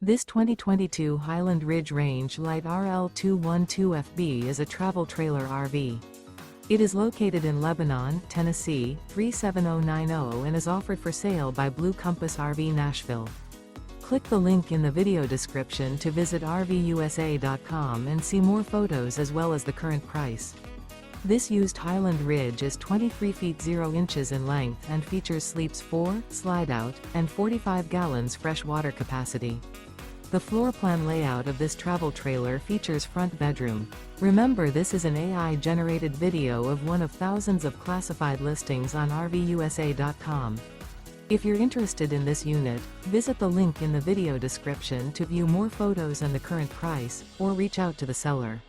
This 2022 Highland Ridge Range Lite RL212FB is a travel trailer RV. It is located in Lebanon, Tennessee, 37090 and is offered for sale by Blue Compass RV Nashville. Click the link in the video description to visit RVUSA.com and see more photos as well as the current price. This used Highland Ridge is 23 feet 0 inches in length and features sleeps 4, slide-out, and 45 gallons fresh water capacity. The floor plan layout of this travel trailer features front bedroom. Remember, this is an AI-generated video of one of thousands of classified listings on RVUSA.com. If you're interested in this unit, visit the link in the video description to view more photos and the current price, or reach out to the seller.